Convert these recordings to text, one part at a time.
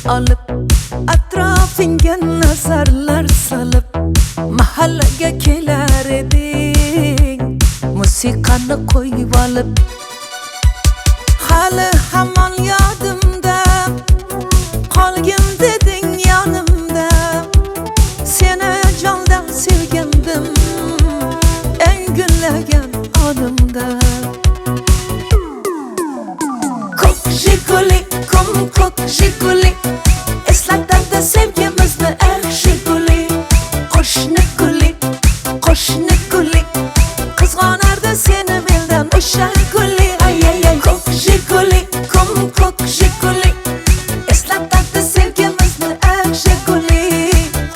Alıp atrofingga nazarlar salib mahallaga kelar eding musiqani qo'yib olib hali hamon yodimda qolgin deding yonimda seni jondan sevgandim eng gullagan onimda ko'k jiguli ko'k jiguli eslatadi sevgimizni eng jiguli qo'shni guli qizg'onardi seni mendan o'sha guli ay ko'k jiguli ko'k jiguli eslatadi sevgimizni eng jiguli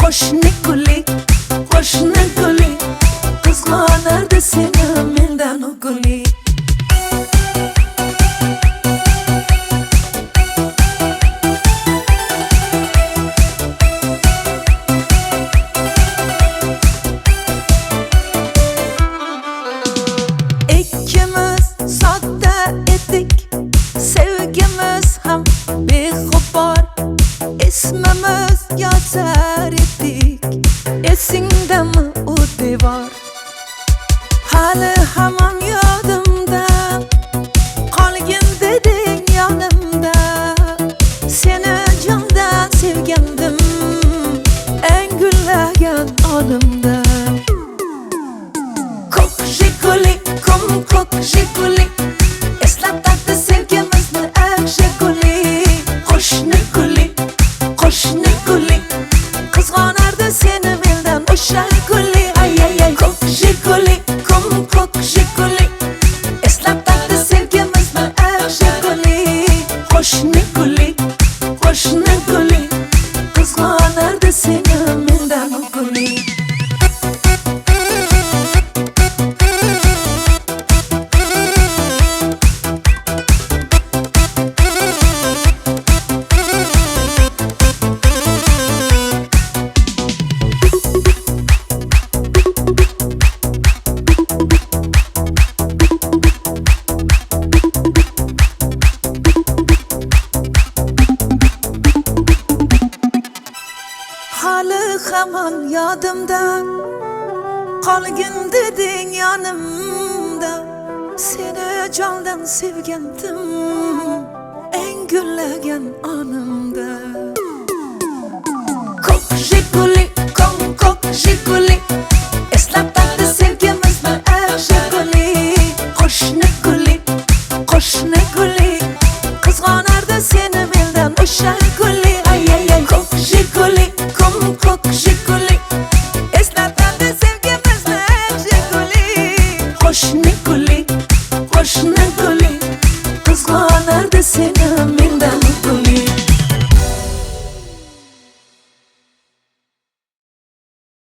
qo'shni guli qizg'onardi seni mendan o guli Sevgimiz ham beg'ubor ismimiz yozar edik esingdami u devor hali hamon yodimda qolgin deding yonimda seni jondan sevgandim eng gullagan onimda ko'k jiguli ko'k jiguli eslatadi sevgimizni eng jiguli qo'shni guli qizg'onardi seni mendan o'sha guli ay ko'k jiguli eslatadi sevgimizni eng jiguli qo'shni guli qizg'onardi seni mendan o guli hali hamon yodimda qolgin deding yonimda seni jondan sevgandim eng gullagan onimda ko'k jiguli eslatadi sevgimizni eng jiguli qo'shni guli qizg'onardi seni mendan o'sha guli ay ko'k jiguli eslatadi sevgimizni eng jiguli qo'shni guli qizg'onardi seni